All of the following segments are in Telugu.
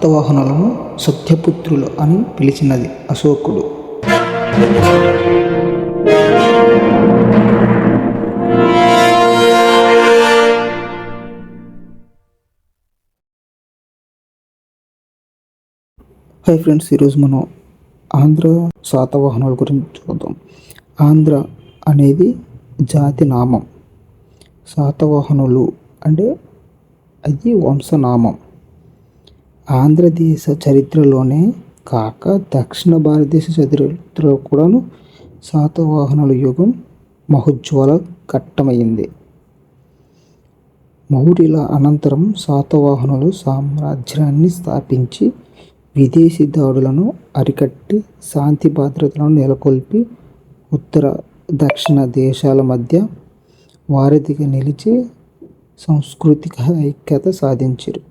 శాతవాహనులను సత్యపుత్రులు అని పిలిచినది అశోకుడు. హాయ్ ఫ్రెండ్స్, ఈరోజు మనం ఆంధ్ర శాతవాహనుల గురించి చూద్దాం. ఆంధ్ర అనేది జాతి నామం, శాతవాహనులు అంటే అది వంశనామం. ఆంధ్రదేశ చరిత్రలోనే కాక దక్షిణ భారతదేశ చరిత్రలో కూడాను శాతవాహనుల యుగం మహోజ్వల ఘట్టమైంది. మౌర్యుల అనంతరం శాతవాహనులు సామ్రాజ్యాన్ని స్థాపించి విదేశీ దాడులను అరికట్టి శాంతి భద్రతలను నెలకొల్పి ఉత్తర దక్షిణ దేశాల మధ్య వారధిగా నిలిచి సాంస్కృతిక ఐక్యత సాధించారు.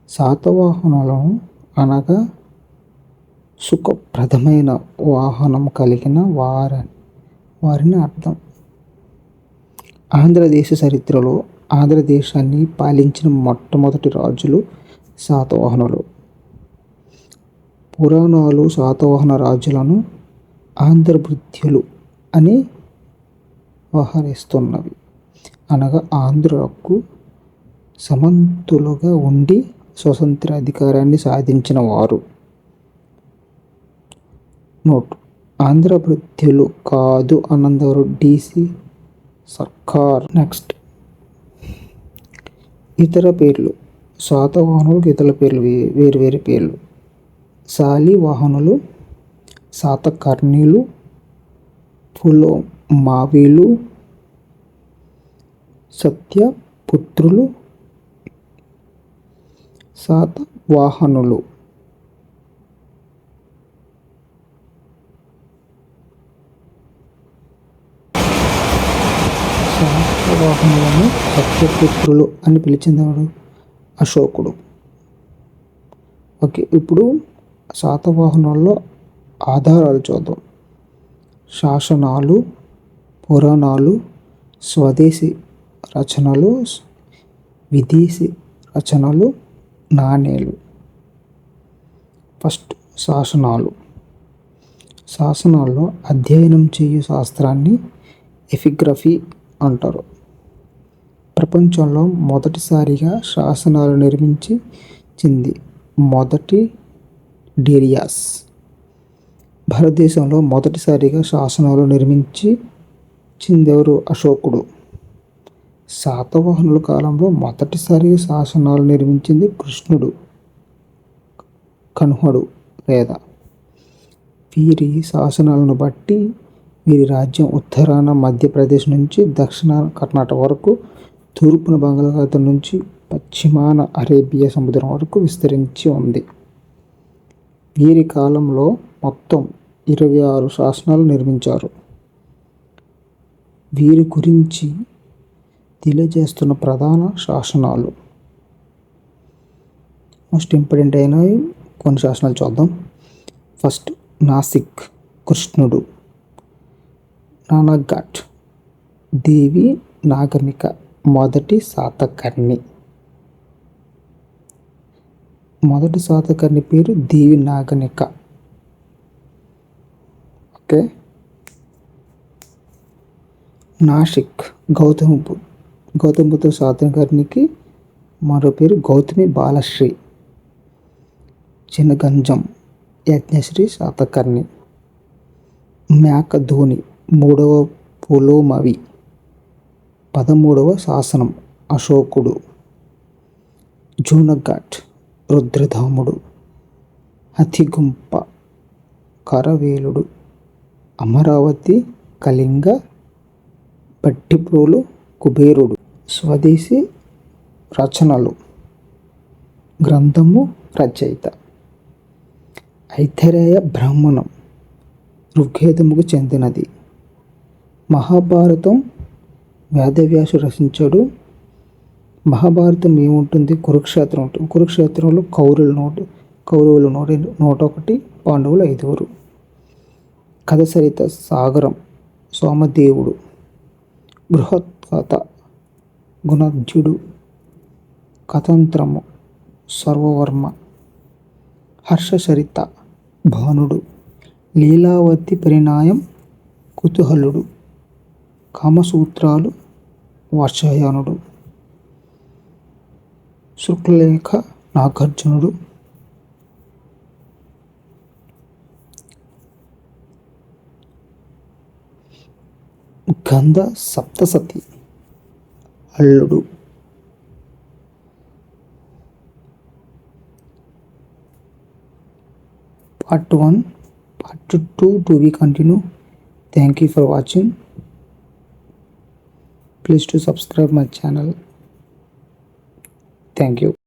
శాతవాహనులను అనగా సుఖప్రదమైన వాహనం కలిగిన వారిని అర్థం. ఆంధ్రదేశ చరిత్రలో ఆంధ్రదేశాన్ని పాలించిన మొట్టమొదటి రాజులు శాతవాహనులు. పురాణాలు శాతవాహన రాజులను ఆంధ్రభృత్యులు అని వ్యవహరిస్తున్నవి. అనగా ఆంధ్రులకు సమంతులుగా ఉండి స్వతంత్ర అధికారాన్ని సాధించిన వారు. నోట్: ఆంధ్రభృత్యులు కాదు అన్నదెవరు? DC సర్కార్. నెక్స్ట్, ఇతర పేర్లు. శాతవాహనులకు ఇతర పేర్లు, వేరు పేర్లు. శాలివాహనులు, శాతకర్ణులు, పులోమావిలు, సత్యపుత్రులు, శాతవాహనులు. శాతవాహనులను సత్యపుత్రులు అని పిలిచినవాడు అశోకుడు. ఓకే, ఇప్పుడు శాతవాహనుల్లో ఆధారాలు చూద్దాం. శాసనాలు, పురాణాలు, స్వదేశీ రచనలు, విదేశీ రచనలు, నాణేలు. ఫస్ట్, శాసనాలు. శాసనాల్లో అధ్యయనం చేయు శాస్త్రాన్ని ఎపిగ్రఫీ అంటారు. ప్రపంచంలో మొదటిసారిగా శాసనాలు నిర్మించింది మొదటి డేరియాస్. భారతదేశంలో మొదటిసారిగా శాసనాలు నిర్మించిందెవరు? అశోకుడు. శాతవాహనుల కాలంలో మొదటిసారిగా శాసనాలు నిర్మించింది కృష్ణుడు, కన్హుడు లేదా. వీరి శాసనాలను బట్టి వీరి రాజ్యం ఉత్తరాన మధ్యప్రదేశ్ నుంచి దక్షిణ కర్ణాటక వరకు, తూర్పున బంగాళాఖాతం నుంచి పశ్చిమాన అరేబియా సముద్రం వరకు విస్తరించి ఉంది. వీరి కాలంలో మొత్తం 26 శాసనాలు నిర్మించారు. వీరి గురించి తెలియజేస్తున్న ప్రధాన శాసనాలు. మోస్ట్ ఇంపార్టెంట్ అయిన కొన్ని శాసనాలు చూద్దాం. ఫస్ట్, నాసిక్ కృష్ణుడు. నానఘాట్ దేవి నాగమిక మొదటి శాతకర్ణి. మొదటి శాతకర్ణి పేరు దేవి నాగనిక. ఓకే. నాసిక్ గౌతమ బుద్ధ శాతకర్ణికి మరో పేరు గౌతమి బాలశ్రీ. చినగంజం యజ్ఞశ్రీ శాతకర్ణి. మేకధోని మూడవ పులోమవి 13వ శాసనం అశోకుడు. జూనఘాట్ రుద్రధాముడు. హతిగుంప కరవేలుడు. అమరావతి కళింగ భట్టిప్రోలు కుబేరుడు. స్వదేశీ రచనలు. గ్రంథము రచయిత ఐతరేయ బ్రాహ్మణం ఋగ్వేదముకు చెందినది. మహాభారతం వేదవ్యాసుడు రచించాడు. మహాభారతం ఏముంటుంది? కురుక్షేత్రం ఉంటుంది. కురుక్షేత్రంలో కౌరవులు 101, పాండవులు 5. కథసరిత సాగరం సోమదేవుడు. బృహత్కథ గుణధ్యుడు. కథంత్రము సర్వవర్మ, హర్షచరిత, భానుడు, లీలావతి పరిణాయం, కుతూహలుడు, కామసూత్రాలు, వాత్స్యాయనుడు, శుక్లలేఖ, నాగార్జునుడు, గంధ సప్తసతి, అల్లుడు. Part 1, Part 2 to be continued. Thank you for watching. Please to subscribe my channel. Thank you.